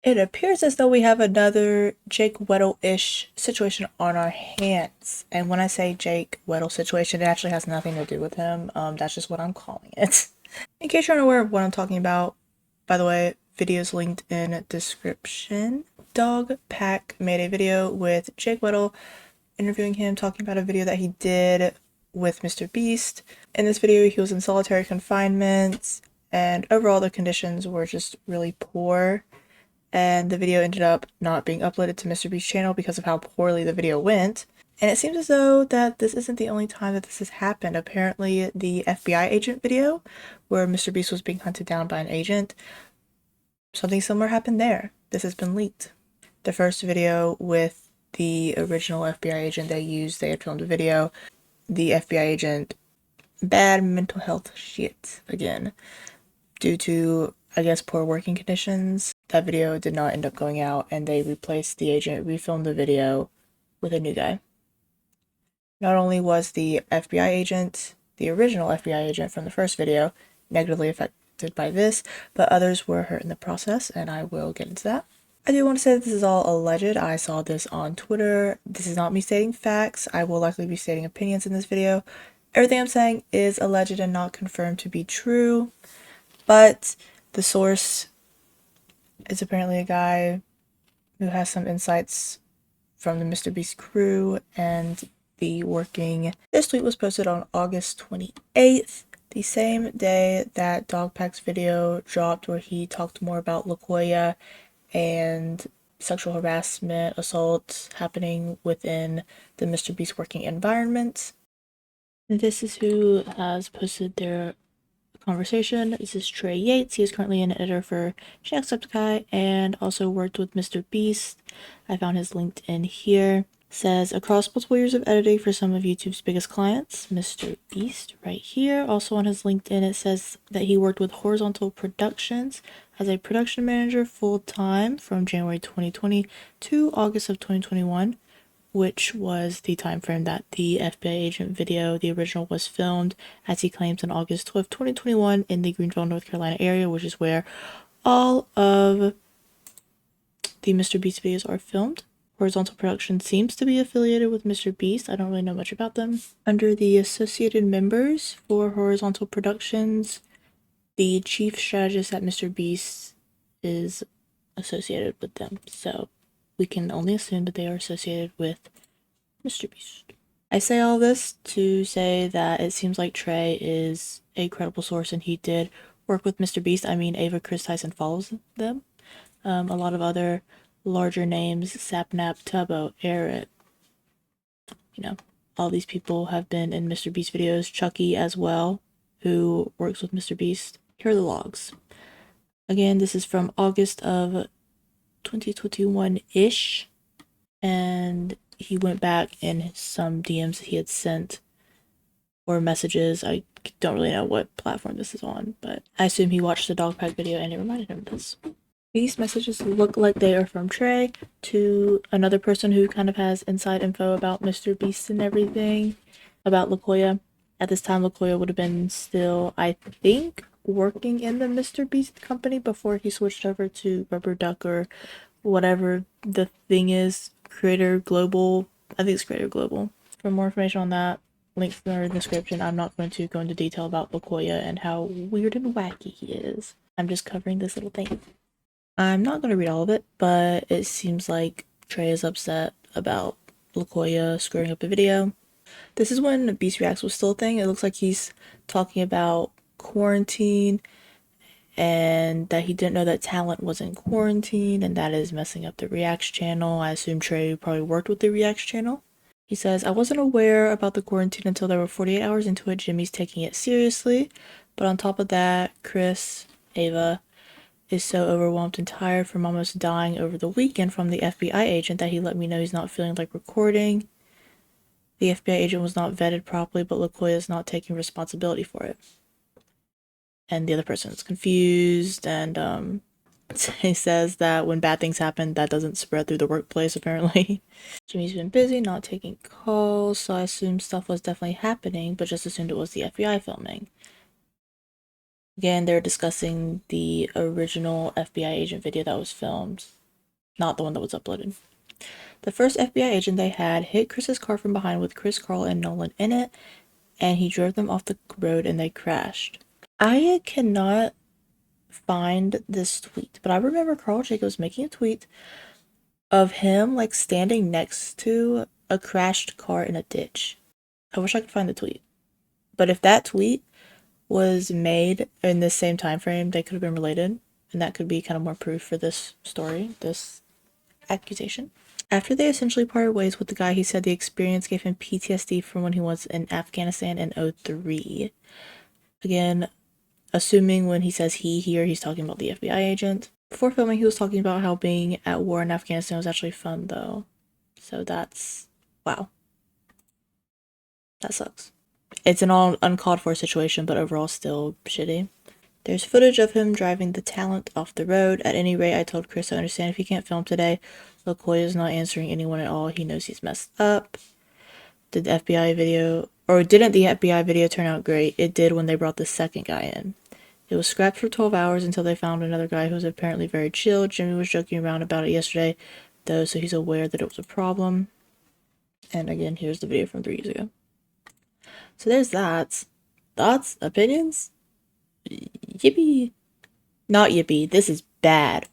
It appears as though we have another Jake Weddle-ish situation on our hands. And when I say Jake Weddle situation, it actually has nothing to do with him. That's just what I'm calling it. In case you're unaware of what I'm talking about, by the way, videos linked in description. Dog Pack made a video with Jake Weddle, interviewing him, talking about a video that he did with MrBeast. In this video, he was in solitary confinement, and overall the conditions were just really poor. And the video ended up not being uploaded to MrBeast's channel because of how poorly the video went. And it seems as though that this isn't the only time that this has happened. Apparently, the FBI agent video, where MrBeast was being hunted down by an agent, something similar happened there. This has been leaked. The first video with the original FBI agent they had filmed a video. The FBI agent, bad mental health shit again, due to, I guess, poor working conditions. That video did not end up going out, and they replaced the agent, refilmed the video with a new guy. Not only was the FBI agent, the original FBI agent from the first video, negatively affected by this, but others were hurt in the process, and I will get into that. I do want to say that this is all alleged. I saw this on Twitter. This is not me stating facts. I will likely be stating opinions in this video. Everything I'm saying is alleged and not confirmed to be true, but the source is apparently a guy who has some insights from the MrBeast crew, and the working. This tweet was posted on August 28th, the same day that Dogpack's video dropped, where he talked more about Locoya and sexual harassment, assaults happening within the MrBeast working environment. This is who has posted their conversation. This is Trey Yates. He is currently an editor for Jacksepticeye and also worked with MrBeast. I found his LinkedIn here. Says, across multiple years of editing for some of YouTube's biggest clients, MrBeast right here. Also on his LinkedIn, it says that he worked with Horizontal Productions as a production manager full-time from January 2020 to August of 2021, which was the time frame that the FBI agent video, the original, was filmed, as he claims, on August 12th, 2021 in the Greenville, North Carolina area, which is where all of the MrBeast videos are filmed. Horizontal Production seems to be affiliated with MrBeast. I don't really know much about them. Under the associated members for Horizontal Productions, the chief strategist at MrBeast is associated with them. So we can only assume that they are associated with MrBeast. I say all this to say that it seems like Trey is a credible source, and he did work with MrBeast. I mean, Ava Chris Tyson follows them. A lot of other larger names, Sapnap, Tubbo, Eric, all these people have been in MrBeast videos. Chucky as well, who works with MrBeast. Here are the logs. Again, this is from August of 2021-ish, and he went back in some DMs he had sent, or messages. I don't really know what platform this is on, but I assume he watched the Dogpack video and it reminded him of this. These messages look like they are from Trey to another person who kind of has inside info about MrBeast and everything, about Locoya. At this time, Locoya would have been still, I think, working in the MrBeast company before he switched over to Rubber Duck, or whatever the thing is, Creator Global. I think it's Creator Global. For more information on that, links in the description. I'm not going to go into detail about Locoya and how weird and wacky he is. I'm just covering this little thing. I'm not going to read all of it, but it seems like Trey is upset about Locoya screwing up a video. This is when Beast Reacts was still a thing. It looks like he's talking about quarantine and that he didn't know that talent was in quarantine, and that is messing up the Reacts channel. I assume Trey probably worked with the Reacts channel. He says, I wasn't aware about the quarantine until there were 48 hours into it. Jimmy's taking it seriously. But on top of that, Chris, Ava, is so overwhelmed and tired from almost dying over the weekend from the FBI agent that he let me know he's not feeling like recording. The FBI agent was not vetted properly, but Locoya is not taking responsibility for it. And the other person is confused, and he says that when bad things happen, that doesn't spread through the workplace, apparently. Jimmy's been busy, not taking calls, so I assumed stuff was definitely happening, but just assumed it was the FBI filming. Again, they're discussing the original FBI agent video that was filmed, not the one that was uploaded. The first FBI agent they had hit Chris's car from behind with Chris, Carl, and Nolan in it, and he drove them off the road and they crashed. I cannot find this tweet, but I remember Carl Jacobs making a tweet of him like standing next to a crashed car in a ditch. I wish I could find the tweet. But if that tweet was made in the same time frame, they could have been related, and that could be kind of more proof for this story, this accusation. After they essentially parted ways with the guy, he said the experience gave him PTSD from when he was in Afghanistan in 2003. Again, assuming when he says he here, he's talking about the FBI agent. Before filming, he was talking about how being at war in Afghanistan was actually fun, though. So that's, wow. That sucks. It's an all uncalled for situation, but overall still shitty. There's footage of him driving the talent off the road. At any rate, I told Chris I understand if he can't film today. Locoya is not answering anyone at all. He knows he's messed up. Did the FBI video, or didn't the FBI video turn out great? It did when they brought the second guy in. It was scrapped for 12 hours until they found another guy who was apparently very chill. Jimmy was joking around about it yesterday, though, so he's aware that it was a problem. And again, here's the video from 3 years ago. So there's that. Thoughts? Opinions? Yippee. Not yippee. This is bad.